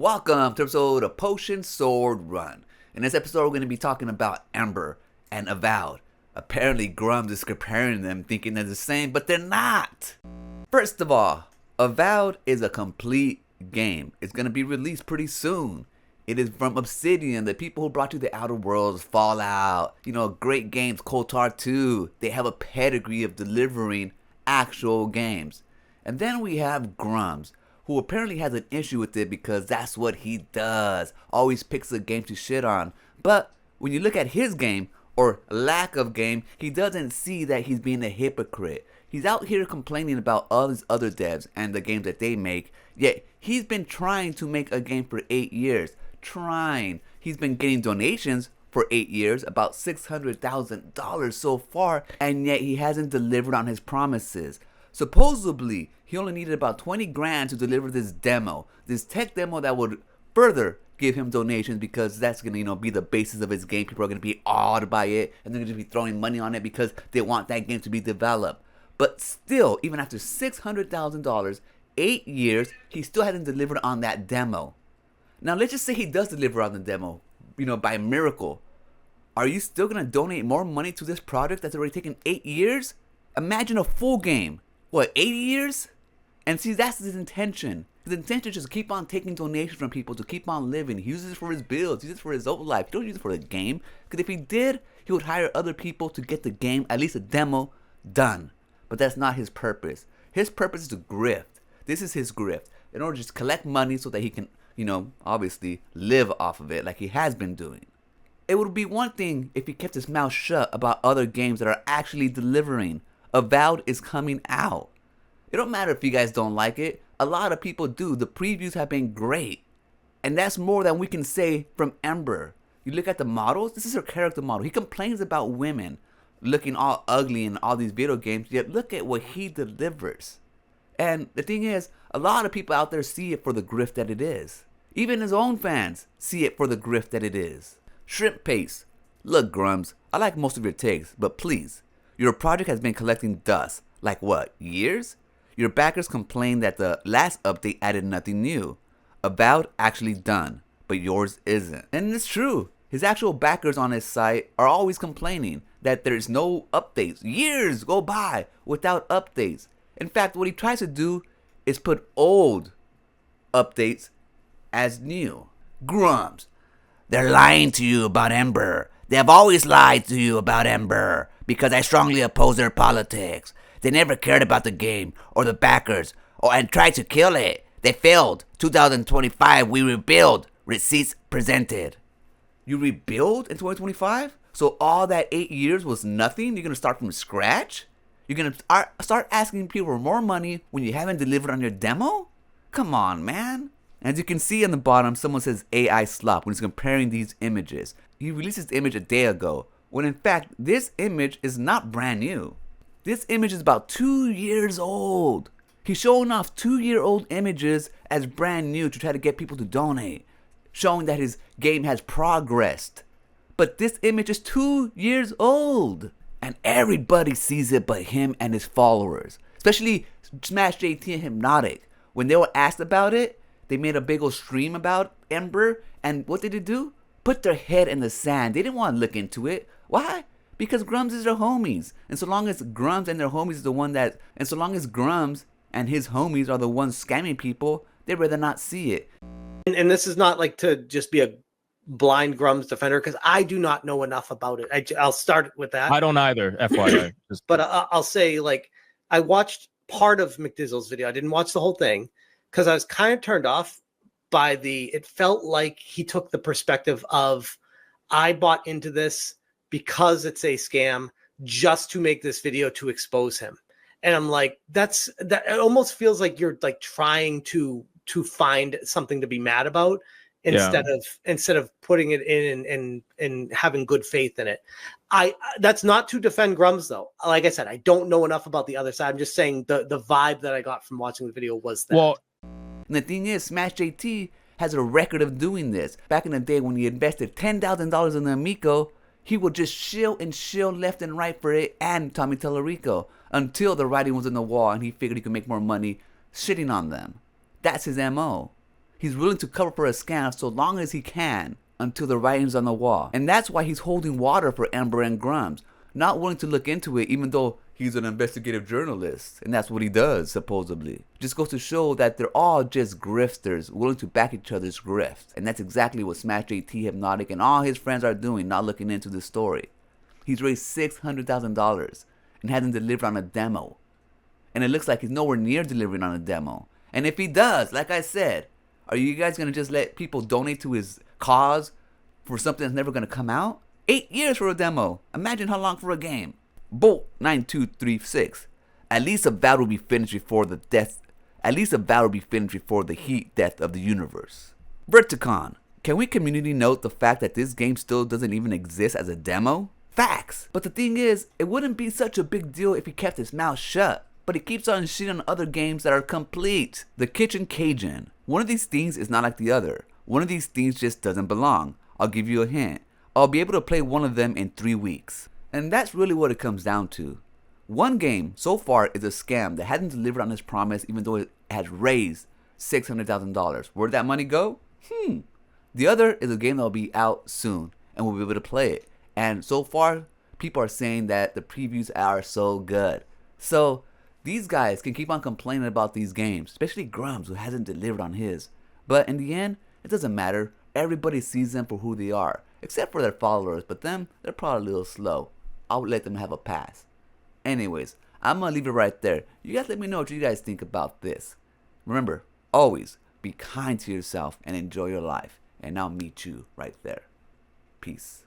Welcome to episode of Potion Sword Run. In this episode, we're going to be talking about Em-8er and Avowed. Apparently, Grummz is comparing them, thinking they're the same, but they're not. First of all, Avowed is a complete game. It's going to be released pretty soon. It is from Obsidian, the people who brought you the Outer Worlds, Fallout, great games, KOTOR 2. They have a pedigree of delivering actual games. And then we have Grummz, who apparently has an issue with it because that's what he does. Always picks a game to shit on. But when you look at his game, or lack of game, he doesn't see that he's being a hypocrite. He's out here complaining about all these other devs and the games that they make, yet he's been trying to make a game for 8 years. He's been getting donations for 8 years, about $600,000 so far, and yet he hasn't delivered on his promises. Supposedly, he only needed about 20 grand to deliver this demo, this tech demo that would further give him donations because that's going to be the basis of his game. People are going to be awed by it and they're going to be throwing money on it because they want that game to be developed. But still, even after $600,000, 8 years, he still hasn't delivered on that demo. Now, let's just say he does deliver on the demo, by miracle. Are you still going to donate more money to this project that's already taken 8 years? Imagine a full game. 80 years? And see, that's his intention. His intention is just to keep on taking donations from people to keep on living. He uses it for his bills. He uses it for his own life. He don't use it for the game. Because if he did, he would hire other people to get the game, at least a demo, done. But that's not his purpose. His purpose is to grift. This is his grift. In order to just collect money so that he can, obviously live off of it like he has been doing. It would be one thing if he kept his mouth shut about other games that are actually delivering. Avowed is coming out. It don't matter if you guys don't like it. A lot of people do. The previews have been great. And that's more than we can say from Em-8er. You look at the models, this is her character model. He complains about women looking all ugly in all these video games, yet look at what he delivers. And the thing is, a lot of people out there see it for the grift that it is. Even his own fans see it for the grift that it is. Shrimp Paste. Look, Grummz, I like most of your takes, but please, your project has been collecting dust. Like what, years? Your backers complain that the last update added nothing new. Avowed actually done, but yours isn't. And it's true. His actual backers on his site are always complaining that there's no updates. Years go by without updates. In fact, what he tries to do is put old updates as new. Grummz, they're lying to you about Em-8er. They have always lied to you about Em-8er because I strongly oppose their politics. They never cared about the game or the backers and tried to kill it. They failed. 2025, we rebuild. Receipts presented. You rebuild in 2025? So all that 8 years was nothing? You're going to start from scratch? You're going to start asking people for more money when you haven't delivered on your demo? Come on, man. As you can see on the bottom, someone says AI slop when he's comparing these images. He released this image a day ago, when in fact, this image is not brand new. This image is about 2 years old. He's showing off 2-year-old images as brand new to try to get people to donate, showing that his game has progressed. But this image is 2 years old. And everybody sees it but him and his followers. Especially Smash JT and Em-8er. When they were asked about it, they made a big old stream about Em-8er. And what did they do? Put their head in the sand. They didn't want to look into it. Why? Because Grummz is their homies. And so long as Grummz and their homies is the one that... And so long as Grummz and his homies are the ones scamming people, they'd rather not see it. And this is not like to just be a blind Grummz defender, because I do not know enough about it. I'll start with that. I don't either, FYI. But I'll say, I watched part of McDizzle's video. I didn't watch the whole thing because I was kind of turned off by it felt like he took the perspective of, I bought into this because it's a scam just to make this video to expose him. And I'm like, that it almost feels like you're trying to find something to be mad about instead of putting it in and having good faith in it. That's not to defend Grummz though. Like I said, I don't know enough about the other side. I'm just saying the vibe that I got from watching the video was that. Well, and the thing is, Smash JT has a record of doing this. Back in the day when he invested $10,000 in the Amico, he would just shill left and right for it and Tommy Tellerico until the writing was on the wall and he figured he could make more money shitting on them. That's his MO. He's willing to cover for a scam so long as he can until the writing's on the wall. And that's why he's holding water for Em-8er and Grummz, not willing to look into it even though he's an investigative journalist. And that's what he does, supposedly. Just goes to show that they're all just grifters, willing to back each other's grift. And that's exactly what Smash JT, Hypnotic, and all his friends are doing, not looking into the story. He's raised $600,000 and hasn't delivered on a demo. And it looks like he's nowhere near delivering on a demo. And if he does, like I said, are you guys going to just let people donate to his cause for something that's never going to come out? 8 years for a demo. Imagine how long for a game. Bolt 9236. At least Avowed will be finished before the death. At least Avowed will be finished before the heat death of the universe. Verticon. Can we community note the fact that this game still doesn't even exist as a demo? Facts. But the thing is, it wouldn't be such a big deal if he kept his mouth shut. But he keeps on shitting on other games that are complete. The Kitchen Cajun. One of these things is not like the other. One of these things just doesn't belong. I'll give you a hint. I'll be able to play one of them in 3 weeks. And that's really what it comes down to. One game so far is a scam that hasn't delivered on his promise even though it has raised $600,000. Where'd that money go? The other is a game that will be out soon and we'll be able to play it. And so far, people are saying that the previews are so good. So these guys can keep on complaining about these games, especially Grummz, who hasn't delivered on his. But in the end, it doesn't matter. Everybody sees them for who they are, except for their followers. But them, they're probably a little slow. I would let them have a pass. Anyways, I'm going to leave it right there. You guys let me know what you guys think about this. Remember, always be kind to yourself and enjoy your life. And I'll meet you right there. Peace.